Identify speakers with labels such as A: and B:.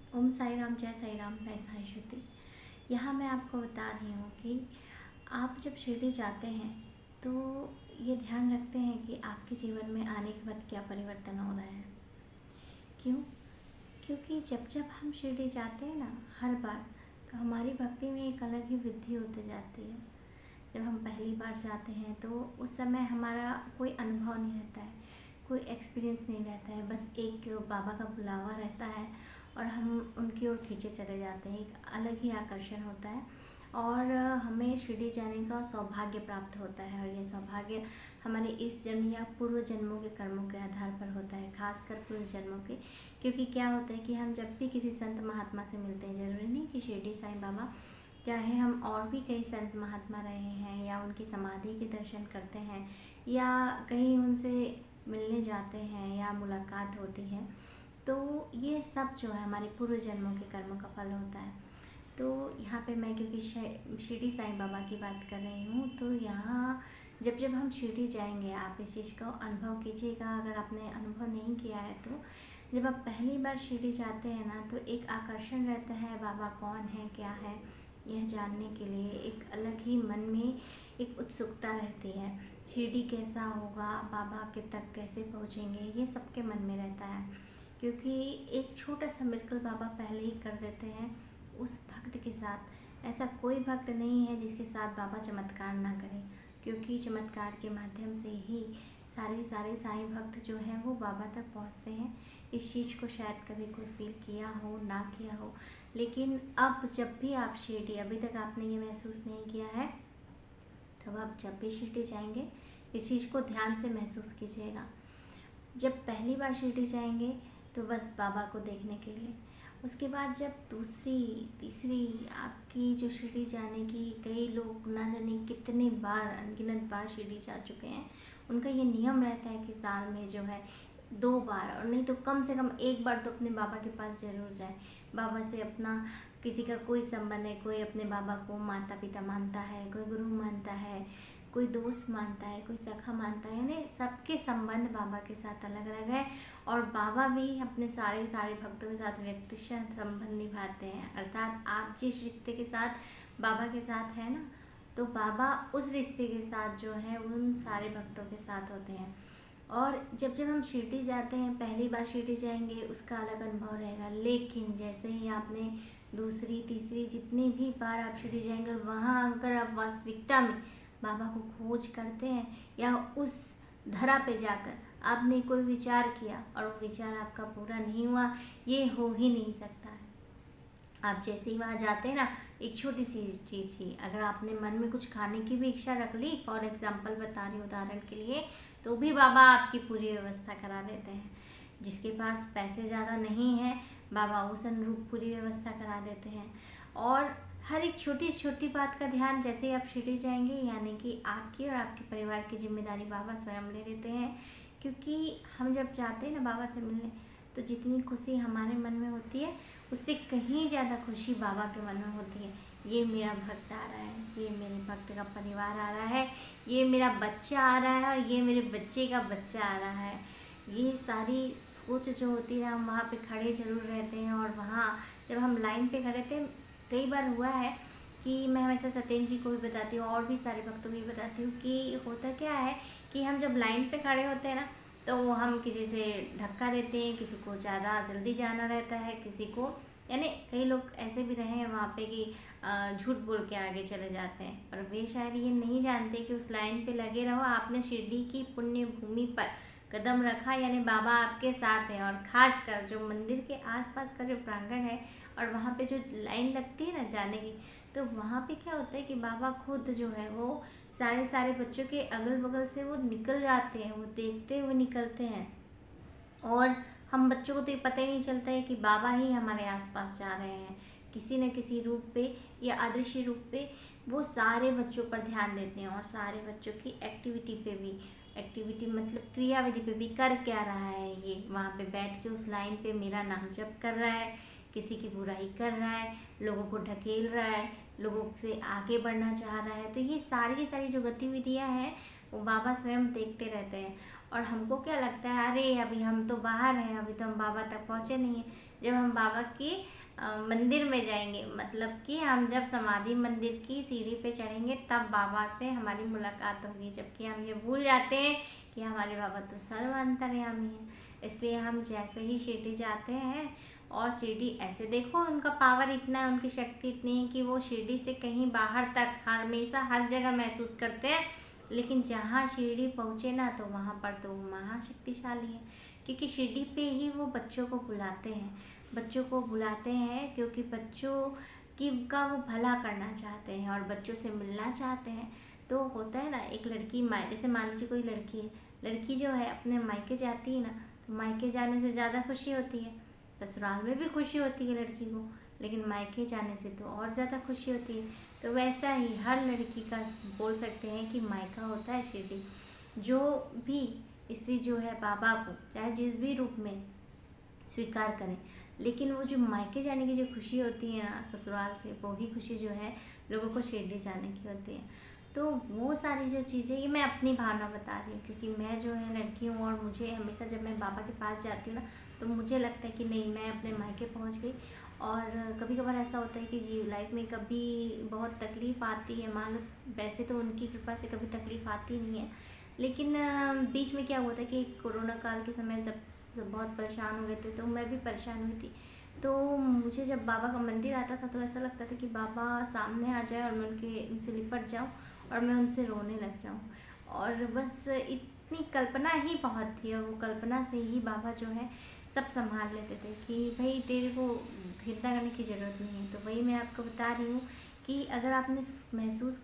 A: ओम साई राम, जय साई राम, मैं साई श्रुति। यहाँ मैं आपको बता रही हूँ कि आप जब शिरडी जाते हैं तो ये ध्यान रखते हैं कि आपके जीवन में आने के बाद क्या परिवर्तन हो रहा है। क्यों? क्योंकि जब जब हम शिरडी जाते हैं ना, हर बार, तो हमारी भक्ति में एक अलग ही वृद्धि होती जाती है। जब हम पहली बार जाते हैं तो उस समय हमारा कोई अनुभव नहीं रहता है, कोई एक्सपीरियंस नहीं रहता है, बस एक बाबा का बुलावा रहता है और हम उनकी ओर खींचे चले जाते हैं। एक अलग ही आकर्षण होता है और हमें शिरडी जाने का सौभाग्य प्राप्त होता है। और ये सौभाग्य हमारे इस जन्म या पूर्व जन्मों के कर्मों के आधार पर होता है, खासकर पूर्व जन्मों के। क्योंकि क्या होता है कि हम जब भी किसी संत महात्मा से मिलते हैं, ज़रूरी नहीं कि शिरडी साईं बाबा, चाहे हम और भी कई संत महात्मा रहे हैं या उनकी समाधि के दर्शन करते हैं या कहीं उनसे मिलने जाते हैं या मुलाकात होती है, तो ये सब जो है हमारे पूर्व जन्मों के कर्मों का फल होता है। तो यहाँ पे मैं क्योंकि शिरडी साईं बाबा की बात कर रही हूँ, तो यहाँ जब जब हम शिरडी जाएंगे, आप इस चीज़ का अनुभव कीजिएगा। अगर आपने अनुभव नहीं किया है तो जब आप पहली बार शिरडी जाते हैं ना, तो एक आकर्षण रहता है, बाबा कौन है, क्या है, यह जानने के लिए एक अलग ही मन में एक उत्सुकता रहती है। शिरडी कैसा होगा, बाबा के तक कैसे पहुँचेंगे, ये सबके मन में रहता है। क्योंकि एक छोटा सा मिरेकल बाबा पहले ही कर देते हैं उस भक्त के साथ। ऐसा कोई भक्त नहीं है जिसके साथ बाबा चमत्कार ना करें, क्योंकि चमत्कार के माध्यम से ही सारे साईं भक्त जो हैं वो बाबा तक पहुंचते हैं। इस चीज़ को शायद कभी कोई फील किया हो ना किया हो, लेकिन अब जब भी आप शिरडी, अभी तक आपने ये महसूस नहीं किया है, तब आप जब भी शिरडी जाएंगे इस चीज़ को ध्यान से महसूस कीजिएगा। जब पहली बार शिरडी जाएंगे तो बस बाबा को देखने के लिए, उसके बाद जब दूसरी तीसरी आपकी जो शिरडी जाने की, कई लोग ना जाने कितने बार, अनगिनत बार शिरडी जा चुके हैं। उनका ये नियम रहता है कि साल में जो है 2 बार, और नहीं तो कम से कम 1 बार तो अपने बाबा के पास ज़रूर जाए। बाबा से अपना किसी का कोई संबंध है, कोई अपने बाबा को माता पिता मानता है, कोई गुरु मानता है, कोई दोस्त मानता है, कोई सखा मानता है, यानी सबके संबंध बाबा के साथ अलग अलग है। और बाबा भी अपने सारे भक्तों के साथ व्यक्तिगत संबंध निभाते हैं। अर्थात आप जिस रिश्ते के साथ बाबा के साथ है ना, तो बाबा उस रिश्ते के साथ जो है उन सारे भक्तों के साथ होते हैं। और जब जब हम शिरडी जाते हैं, पहली बार शिरडी जाएंगे उसका अलग अनुभव रहेगा, लेकिन जैसे ही आपने दूसरी तीसरी जितनी भी बार आप शिरडी जाएंगे और वहाँ अगर आप वास्तविकता में बाबा को खोज करते हैं या उस धरा पे जाकर आपने कोई विचार किया और वो विचार आपका पूरा नहीं हुआ, ये हो ही नहीं सकता है। आप जैसे ही वहाँ जाते हैं ना, एक छोटी सी चीज़ ही, अगर आपने मन में कुछ खाने की भी इच्छा रख ली, फॉर एग्जाम्पल बता रही हूँ उदाहरण के लिए, तो भी बाबा आपकी पूरी व्यवस्था करा देते हैं। जिसके पास पैसे ज़्यादा नहीं है, बाबा उस अनुरूप पूरी व्यवस्था करा देते हैं। और हर एक छोटी छोटी बात का ध्यान जैसे ही आप शिरडी जाएंगे, यानी कि आपकी और आपके परिवार की जिम्मेदारी बाबा स्वयं ले लेते हैं। क्योंकि हम जब जाते हैं ना बाबा से मिलने, तो जितनी खुशी हमारे मन में होती है उससे कहीं ज़्यादा खुशी बाबा के मन में होती है। ये मेरा भक्त आ रहा है, ये मेरे भक्त का परिवार आ रहा है, ये मेरा बच्चा आ रहा है और ये मेरे बच्चे का बच्चा आ रहा है। ये सारी सोच जो होती है, हम वहाँ पे खड़े ज़रूर रहते हैं। और वहाँ जब हम लाइन पे खड़े थे, कई बार हुआ है कि मैं हमेशा सत्येंद्र जी को भी बताती हूँ और भी सारे भक्तों को भी बताती हूँ कि होता क्या है कि हम जब लाइन पे खड़े होते हैं ना, तो हम किसी से धक्का देते हैं, किसी को ज़्यादा जल्दी जाना रहता है, किसी को, यानी कई लोग ऐसे भी रहे हैं वहाँ पे कि झूठ बोल के आगे चले जाते हैं। पर वे शायद ये नहीं जानते कि उस लाइन पे लगे रहो, आपने शिरडी की पुण्य भूमि पर कदम रखा, यानी बाबा आपके साथ हैं। और ख़ासकर जो मंदिर के आसपास का जो प्रांगण है और वहाँ पे जो लाइन लगती है ना जाने की, तो वहाँ पे क्या होता है कि बाबा खुद जो है वो सारे बच्चों के अगल बगल से वो निकल जाते हैं, वो देखते हुए निकलते हैं। और हम बच्चों को तो ये पता ही नहीं चलता है कि बाबा ही हमारे आसपास जा रहे हैं, किसी न किसी रूप पे या अदृश्य रूप पे वो सारे बच्चों पर ध्यान देते हैं। और सारे बच्चों की एक्टिविटी पे भी, एक्टिविटी मतलब क्रियाविधि पे भी कर क्या रहा है, ये वहाँ पे बैठ के उस लाइन पे मेरा नाम जप कर रहा है, किसी की बुराई कर रहा है, लोगों को ढकेल रहा है, लोगों से आगे बढ़ना चाह रहा है। तो ये सारी की सारी जो गतिविधियाँ हैं वो बाबा स्वयं देखते रहते हैं। और हमको क्या लगता है, अरे अभी हम तो बाहर हैं, अभी तो हम बाबा तक पहुँचे नहीं हैं, जब हम बाबा के मंदिर में जाएंगे, मतलब कि हम जब समाधि मंदिर की सीढ़ी पे चढ़ेंगे तब बाबा से हमारी मुलाकात होगी। जबकि हम ये भूल जाते हैं कि हमारे बाबा तो सर्व अंतर्यामी हैं। इसलिए हम जैसे ही शिरडी जाते हैं, और शिरडी ऐसे देखो उनका पावर इतना है, उनकी शक्ति इतनी है कि वो शिरडी से कहीं बाहर तक हमेशा हर जगह महसूस करते हैं। लेकिन जहाँ शिरडी पहुँचे ना, तो वहाँ पर तो वो महाशक्तिशाली है, क्योंकि शिरडी पे ही वो बच्चों को बुलाते हैं। बच्चों को बुलाते हैं क्योंकि बच्चों की का वो भला करना चाहते हैं और बच्चों से मिलना चाहते हैं। तो होता है ना, एक लड़की जैसे मान लीजिए कोई लड़की है, लड़की जो है अपने मायके जाती है ना, तो मायके जाने से ज़्यादा खुशी होती है। ससुराल में भी खुशी होती है लड़की को, लेकिन मायके जाने से तो और ज़्यादा खुशी होती है। तो वैसा ही हर लड़की का बोल सकते हैं कि मायका होता है शिरडी। जो भी स्त्री जो है बाबा को चाहे जिस भी रूप में स्वीकार करें, लेकिन वो जो मायके जाने की जो खुशी होती है ना ससुराल से, वो ही खुशी जो है लोगों को शिरडी जाने की होती है। तो वो सारी जो चीज़ें, ये मैं अपनी भावना बता रही हूँ, क्योंकि मैं जो है लड़की हूँ और मुझे हमेशा जब मैं बाबा के पास जाती हूँ ना, तो मुझे लगता है कि नहीं, मैं अपने मायके पहुँच गई। और कभी कभार ऐसा होता है कि जी लाइफ में कभी बहुत तकलीफ़ आती है, मान लो वैसे तो उनकी कृपा से कभी तकलीफ़ आती नहीं है, लेकिन बीच में क्या हुआ था कि कोरोना काल के समय जब सब बहुत परेशान हो गए थे, तो मैं भी परेशान हुई थी। तो मुझे जब बाबा का मंदिर आता था तो ऐसा लगता था कि बाबा सामने आ जाए और मैं उनसे लिपट जाऊं और मैं उनसे रोने लग जाऊं। और बस इतनी कल्पना ही बहुत थी, और वो कल्पना से ही बाबा जो है सब संभाल लेते थे कि भाई तेरे को चिंता करने की ज़रूरत नहीं है। तो वही मैं आपको बता रही हूँ कि अगर आपने महसूस